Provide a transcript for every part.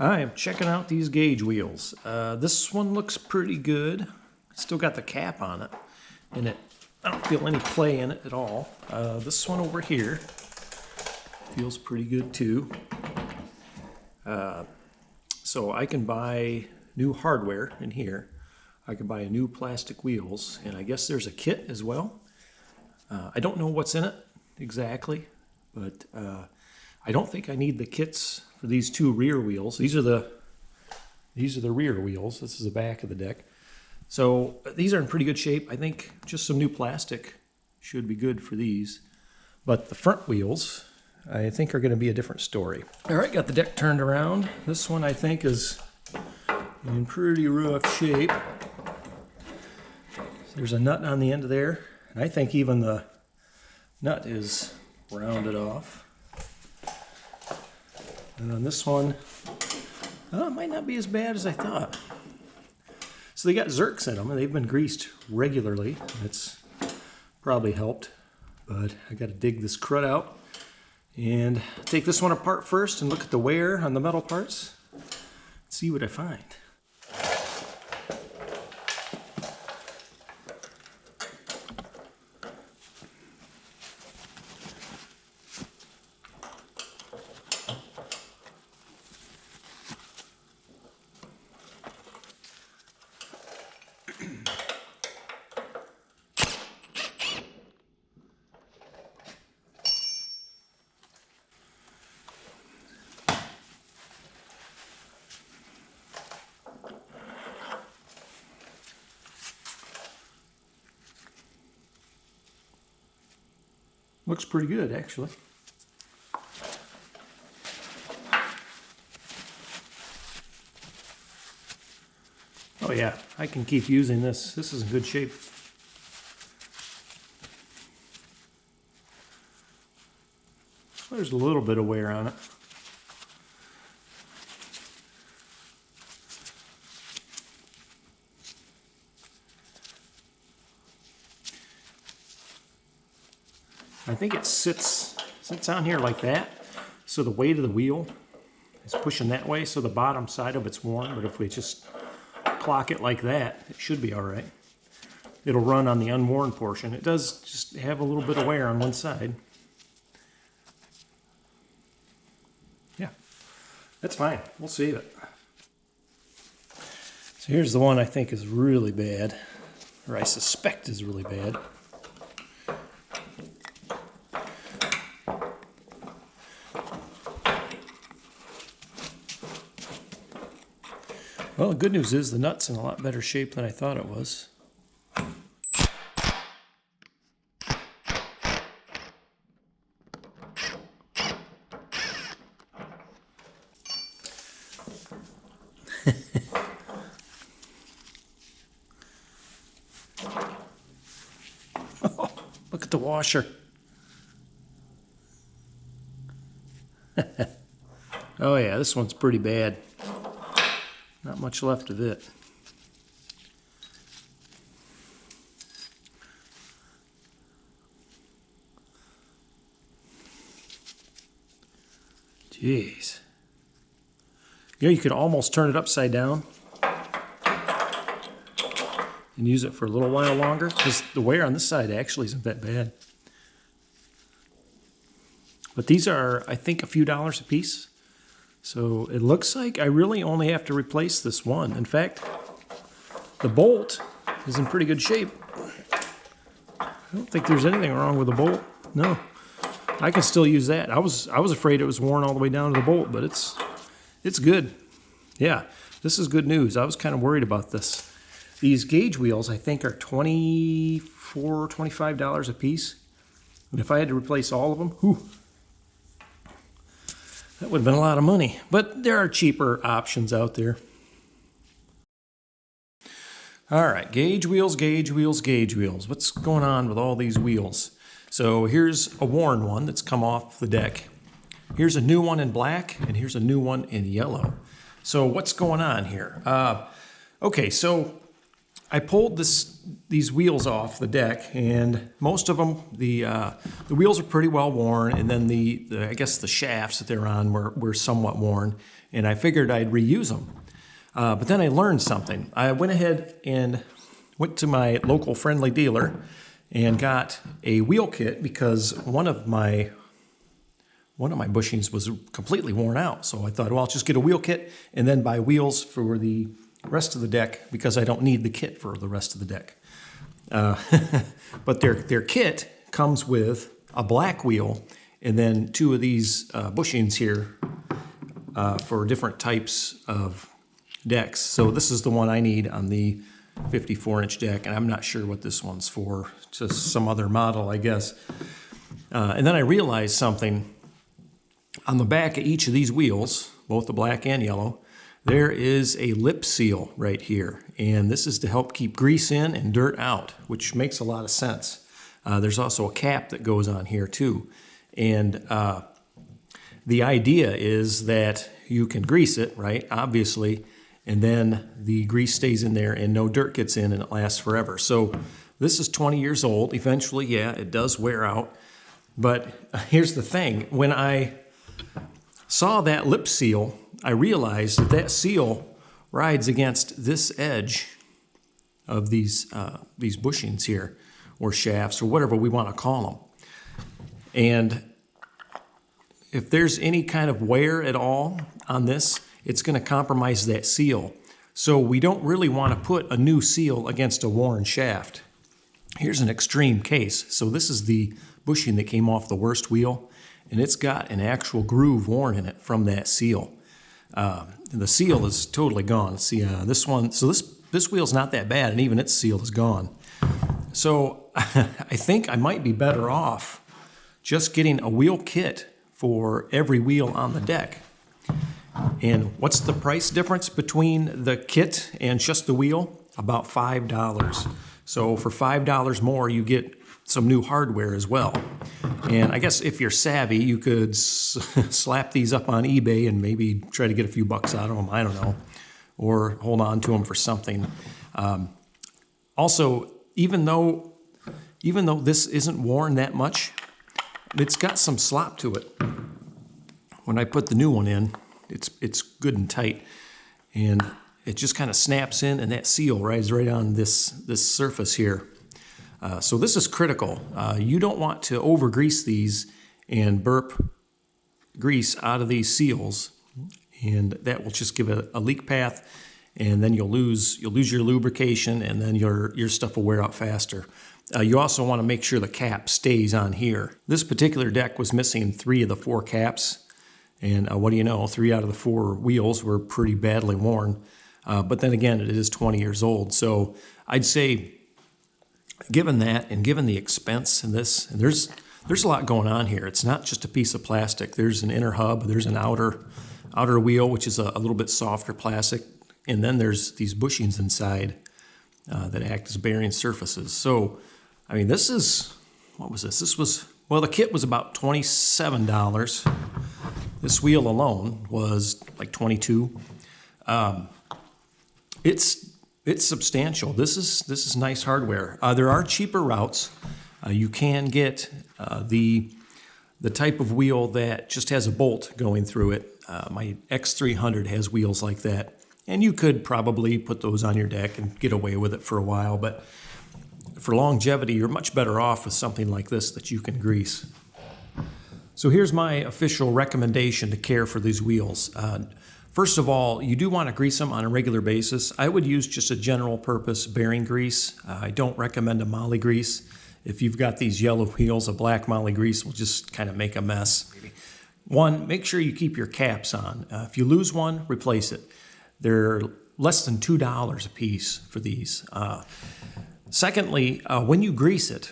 I am checking out these gauge wheels. This one looks pretty good. Still got the cap on it, and I don't feel any play in it at all. This one over here feels pretty good too. So I can buy new hardware in here. I can buy new plastic wheels, and I guess there's a kit as well. I don't know what's in it exactly, but I don't think I need the kits for these two rear wheels. These are the rear wheels. This is the back of the deck. So these are in pretty good shape. I think just some new plastic should be good for these. But the front wheels, I think, are going to be a different story. All right, got the deck turned around. This one I think is in pretty rough shape. There's a nut on the end of there. And I think even the nut is rounded off. And on this one, oh, it might not be as bad as I thought. So they got Zerks in them, and they've been greased regularly. That's probably helped. But I got to dig this crud out and take this one apart first and look at the wear on the metal parts. See what I find. Looks pretty good, actually. Oh yeah, I can keep using this. This is in good shape. There's a little bit of wear on it. I think it sits on here like that, so the weight of the wheel is pushing that way, so the bottom side of it's worn. But if we just clock it like that, it should be all right. It'll run on the unworn portion. It does just have a little bit of wear on one side. Yeah, that's fine. We'll save it. So here's the one I think is really bad, or I suspect is really bad. Well, the good news is the nut's in a lot better shape than I thought it was. Oh, look at the washer. Oh yeah, this one's pretty bad. Not much left of it. Jeez. You know, you could almost turn it upside down and use it for a little while longer, because the wear on this side actually isn't that bad. But these are, I think, a few dollars a piece. So it looks like I really only have to replace this one. In fact, the bolt is in pretty good shape. I don't think there's anything wrong with the bolt. No, I can still use that. I was afraid it was worn all the way down to the bolt, but it's good. Yeah, this is good news. I was kind of worried about this. These gauge wheels, I think, are $24, $25 a piece. And if I had to replace all of them, whew, that would have been a lot of money, but there are cheaper options out there. All right, gauge wheels, gauge wheels, gauge wheels. What's going on with all these wheels? So here's a worn one that's come off the deck. Here's a new one in black, and here's a new one in yellow. So what's going on here? Okay, so I pulled these wheels off the deck, and most of them, the wheels are pretty well worn, and then I guess the shafts that they're on were somewhat worn, and I figured I'd reuse them. But then I learned something. I went ahead and went to my local friendly dealer and got a wheel kit because one of my bushings was completely worn out. So I thought, well, I'll just get a wheel kit and then buy wheels for the rest of the deck because I don't need the kit for the rest of the deck. But their kit comes with a black wheel and then two of these bushings here for different types of decks. So this is the one I need on the 54-inch deck, and I'm not sure what this one's for, just some other model, I guess. And then I realized something. On the back of each of these wheels, both the black and yellow, there is a lip seal right here, and this is to help keep grease in and dirt out, which makes a lot of sense. There's also a cap that goes on here too, and the idea is that you can grease it, right, obviously, and then the grease stays in there and no dirt gets in and it lasts forever. So this is 20 years old. Eventually, yeah, it does wear out, but here's the thing. When I saw that lip seal, I realized that seal rides against this edge of these bushings here, or shafts, or whatever we want to call them. And if there's any kind of wear at all on this, it's going to compromise that seal. So we don't really want to put a new seal against a worn shaft. Here's an extreme case. So this is the bushing that came off the worst wheel, and it's got an actual groove worn in it from that seal. The seal is totally gone. See, this one, so this wheel's not that bad, and even its seal is gone. So I think I might be better off just getting a wheel kit for every wheel on the deck. And what's the price difference between the kit and just the wheel? About $5. So for $5 more, you get some new hardware as well. And I guess if you're savvy, you could slap these up on eBay and maybe try to get a few bucks out of them, I don't know, or hold on to them for something. Also, even though this isn't worn that much, it's got some slop to it. When I put the new one in, it's good and tight, and it just kind of snaps in, and that seal rides right on this surface here. So this is critical. You don't want to over grease these and burp grease out of these seals, and that will just give it a leak path, and then you'll lose your lubrication, and then your stuff will wear out faster. You also want to make sure the cap stays on here. This particular deck was missing 3 of the 4 caps, and what do you know, 3 out of the 4 wheels were pretty badly worn. But then again, it is 20 years old, so I'd say, given that and given the expense in this, and there's a lot going on here. It's not just a piece of plastic. There's an inner hub, there's an outer wheel, which is a little bit softer plastic, and then there's these bushings inside that act as bearing surfaces. So, I mean, this is, what was this? This was, well, the kit was about $27. This wheel alone was like $22. It's substantial. This is nice hardware. There are cheaper routes. You can get the type of wheel that just has a bolt going through it. My X300 has wheels like that, and you could probably put those on your deck and get away with it for a while, but for longevity, you're much better off with something like this that you can grease. So here's my official recommendation to care for these wheels. First of all, you do want to grease them on a regular basis. I would use just a general purpose bearing grease. I don't recommend a moly grease. If you've got these yellow wheels, a black moly grease will just kind of make a mess. One, make sure you keep your caps on. If you lose one, replace it. They're less than $2 a piece for these. Secondly, when you grease it,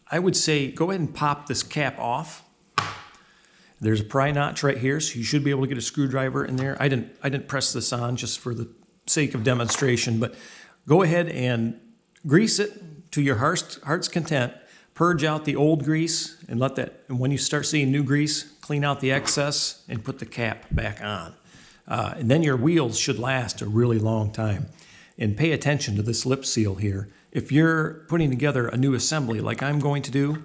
I would say go ahead and pop this cap off. There's a pry notch right here, so you should be able to get a screwdriver in there. I didn't press this on just for the sake of demonstration, but go ahead and grease it to your heart's content. Purge out the old grease and let that, and when you start seeing new grease, clean out the excess and put the cap back on. And then your wheels should last a really long time. And pay attention to this lip seal here. If you're putting together a new assembly like I'm going to do,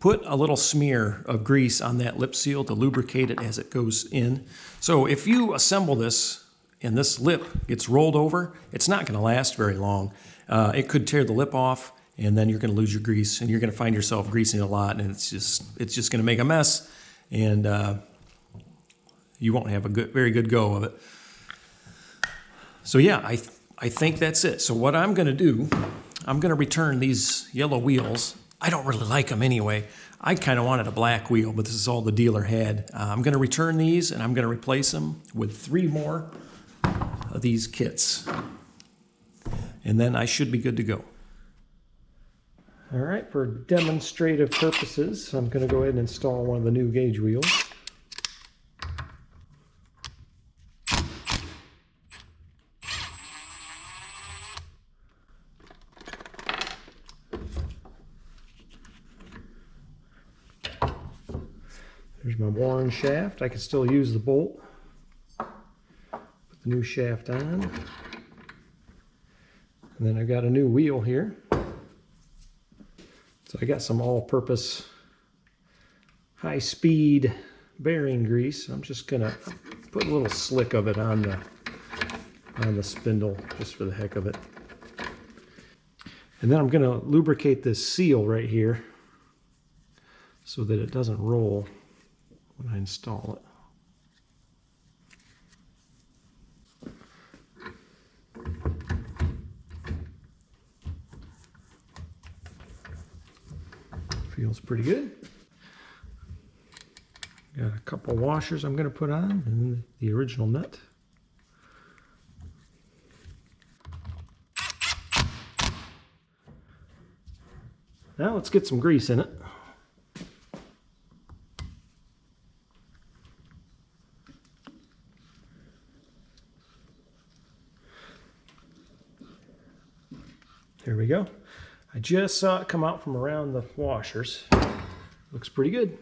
put a little smear of grease on that lip seal to lubricate it as it goes in. So if you assemble this and this lip gets rolled over, it's not going to last very long. It could tear the lip off, and then you're going to lose your grease, and you're going to find yourself greasing a lot, and it's just going to make a mess, and you won't have a very good go of it. So yeah, I think that's it. So what I'm going to do, I'm going to return these yellow wheels. I don't really like them anyway. I kind of wanted a black wheel, but this is all the dealer had. I'm going to return these, and I'm going to replace them with 3 more of these kits. And then I should be good to go. All right, for demonstrative purposes, I'm going to go ahead and install one of the new gauge wheels. There's my worn shaft. I can still use the bolt. Put the new shaft on. And then I've got a new wheel here. So I got some all-purpose high-speed bearing grease. I'm just gonna put a little slick of it on the spindle just for the heck of it. And then I'm gonna lubricate this seal right here so that it doesn't roll when I install it. Feels pretty good. Got a couple washers I'm going to put on, and the original nut. Now let's get some grease in it. There we go. I just saw it come out from around the washers. Looks pretty good.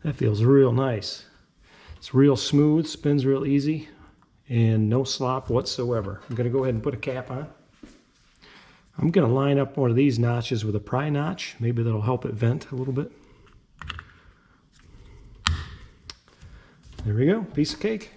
That feels real nice. It's real smooth, spins real easy, and no slop whatsoever. I'm going to go ahead and put a cap on. I'm going to line up one of these notches with a pry notch. Maybe that'll help it vent a little bit. There we go, piece of cake.